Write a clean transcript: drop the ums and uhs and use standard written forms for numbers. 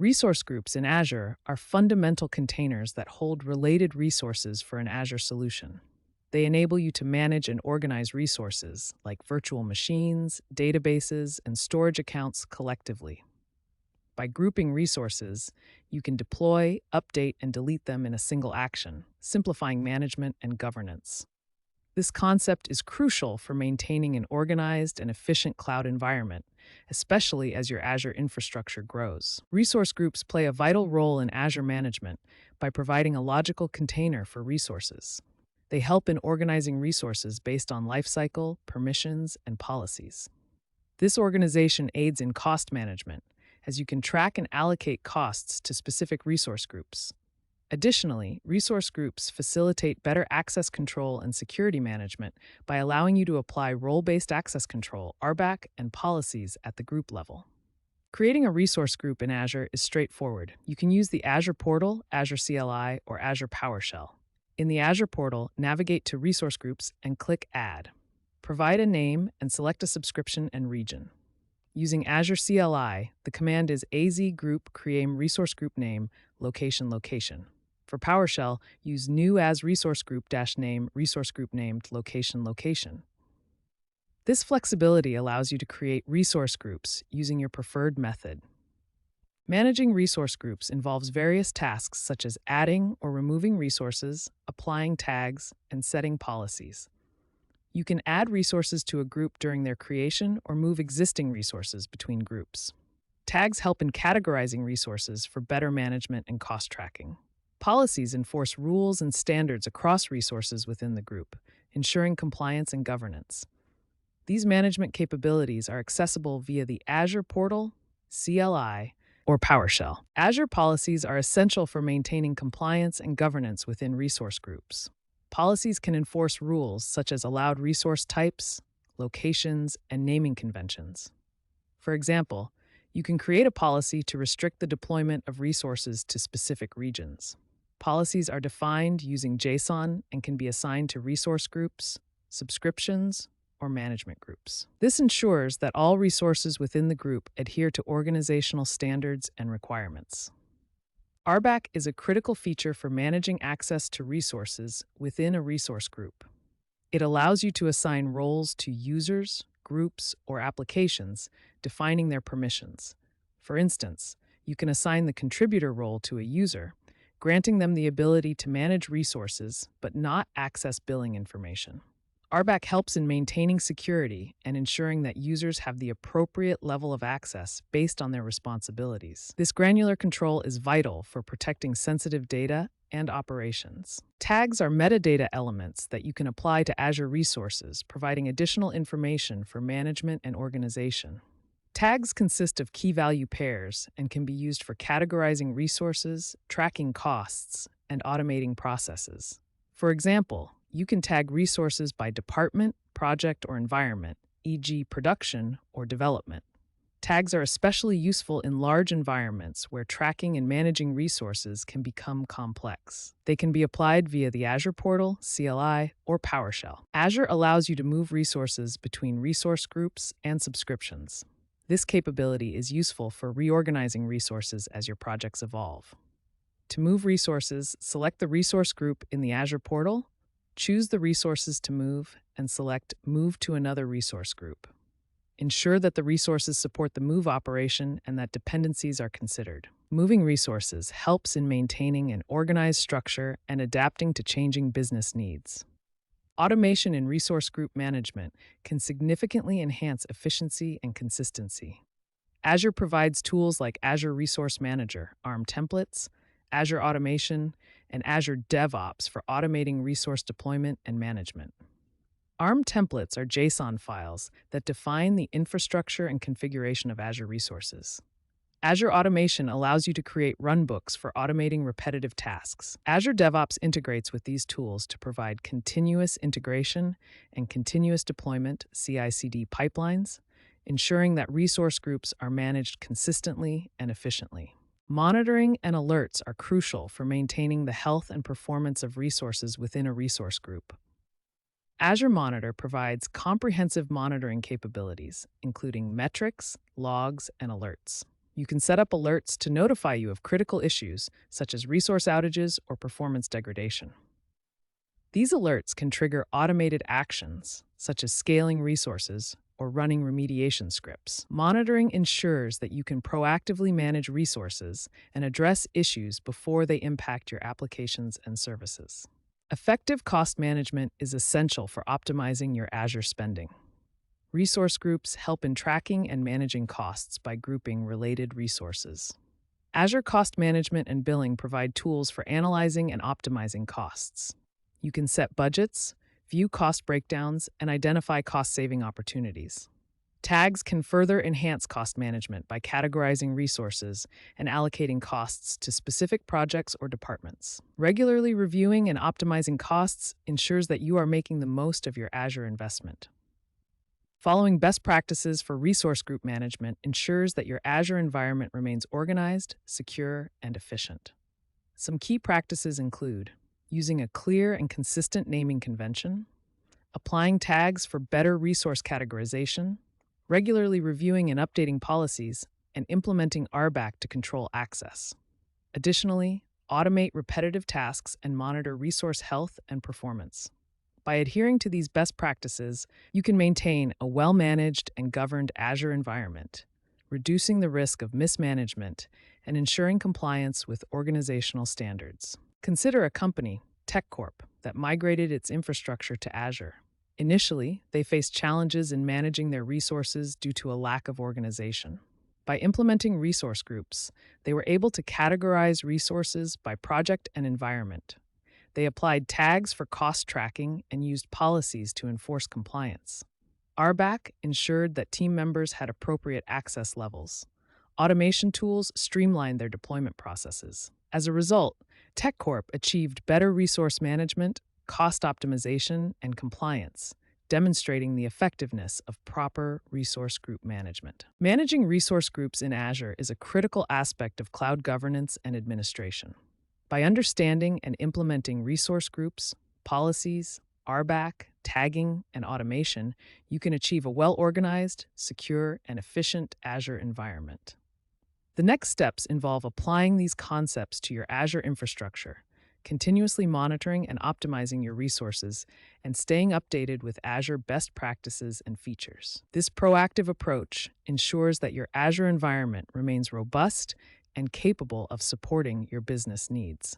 Resource groups in Azure are fundamental containers that hold related resources for an Azure solution. They enable you to manage and organize resources like virtual machines, databases, and storage accounts collectively. By grouping resources, you can deploy, update, and delete them in a single action, simplifying management and governance. This concept is crucial for maintaining an organized and efficient cloud environment, especially as your Azure infrastructure grows. Resource groups play a vital role in Azure management by providing a logical container for resources. They help in organizing resources based on lifecycle, permissions, and policies. This organization aids in cost management, as you can track and allocate costs to specific resource groups. Additionally, resource groups facilitate better access control and security management by allowing you to apply role-based access control, RBAC, and policies at the group level. Creating a resource group in Azure is straightforward. You can use the Azure Portal, Azure CLI, or Azure PowerShell. In the Azure Portal, navigate to Resource Groups and click Add. Provide a name and select a subscription and region. Using Azure CLI, the command is az-group create resource group name location. For PowerShell, use new as resource group -name resource group named location. This flexibility allows you to create resource groups using your preferred method. Managing resource groups involves various tasks such as adding or removing resources, applying tags, and setting policies. You can add resources to a group during their creation or move existing resources between groups. Tags help in categorizing resources for better management and cost tracking. Policies enforce rules and standards across resources within the group, ensuring compliance and governance. These management capabilities are accessible via the Azure Portal, CLI, or PowerShell. Azure policies are essential for maintaining compliance and governance within resource groups. Policies can enforce rules such as allowed resource types, locations, and naming conventions. For example, you can create a policy to restrict the deployment of resources to specific regions. Policies are defined using JSON and can be assigned to resource groups, subscriptions, or management groups. This ensures that all resources within the group adhere to organizational standards and requirements. RBAC is a critical feature for managing access to resources within a resource group. It allows you to assign roles to users, groups, or applications, defining their permissions. For instance, you can assign the contributor role to a user, granting them the ability to manage resources but not access billing information. RBAC helps in maintaining security and ensuring that users have the appropriate level of access based on their responsibilities. This granular control is vital for protecting sensitive data and operations. Tags are metadata elements that you can apply to Azure resources, providing additional information for management and organization. Tags consist of key-value pairs and can be used for categorizing resources, tracking costs, and automating processes. For example, you can tag resources by department, project, or environment, e.g. production or development. Tags are especially useful in large environments where tracking and managing resources can become complex. They can be applied via the Azure Portal, CLI, or PowerShell. Azure allows you to move resources between resource groups and subscriptions. This capability is useful for reorganizing resources as your projects evolve. To move resources, select the resource group in the Azure Portal, choose the resources to move, and select Move to another resource group. Ensure that the resources support the move operation and that dependencies are considered. Moving resources helps in maintaining an organized structure and adapting to changing business needs. Automation in resource group management can significantly enhance efficiency and consistency. Azure provides tools like Azure Resource Manager, ARM templates, Azure Automation, and Azure DevOps for automating resource deployment and management. ARM templates are JSON files that define the infrastructure and configuration of Azure resources. Azure Automation allows you to create runbooks for automating repetitive tasks. Azure DevOps integrates with these tools to provide continuous integration and continuous deployment (CI/CD) pipelines, ensuring that resource groups are managed consistently and efficiently. Monitoring and alerts are crucial for maintaining the health and performance of resources within a resource group. Azure Monitor provides comprehensive monitoring capabilities, including metrics, logs, and alerts. You can set up alerts to notify you of critical issues, such as resource outages or performance degradation. These alerts can trigger automated actions, such as scaling resources or running remediation scripts. Monitoring ensures that you can proactively manage resources and address issues before they impact your applications and services. Effective cost management is essential for optimizing your Azure spending. Resource groups help in tracking and managing costs by grouping related resources. Azure Cost Management and Billing provide tools for analyzing and optimizing costs. You can set budgets, view cost breakdowns, and identify cost-saving opportunities. Tags can further enhance cost management by categorizing resources and allocating costs to specific projects or departments. Regularly reviewing and optimizing costs ensures that you are making the most of your Azure investment. Following best practices for resource group management ensures that your Azure environment remains organized, secure, and efficient. Some key practices include using a clear and consistent naming convention, applying tags for better resource categorization, regularly reviewing and updating policies, and implementing RBAC to control access. Additionally, automate repetitive tasks and monitor resource health and performance. By adhering to these best practices, you can maintain a well-managed and governed Azure environment, reducing the risk of mismanagement and ensuring compliance with organizational standards. Consider a company, TechCorp, that migrated its infrastructure to Azure. Initially, they faced challenges in managing their resources due to a lack of organization. By implementing resource groups, they were able to categorize resources by project and environment. They applied tags for cost tracking and used policies to enforce compliance. RBAC ensured that team members had appropriate access levels. Automation tools streamlined their deployment processes. As a result, TechCorp achieved better resource management, cost optimization, and compliance, demonstrating the effectiveness of proper resource group management. Managing resource groups in Azure is a critical aspect of cloud governance and administration. By understanding and implementing resource groups, policies, RBAC, tagging, and automation, you can achieve a well-organized, secure, and efficient Azure environment. The next steps involve applying these concepts to your Azure infrastructure, continuously monitoring and optimizing your resources, and staying updated with Azure best practices and features. This proactive approach ensures that your Azure environment remains robust and capable of supporting your business needs.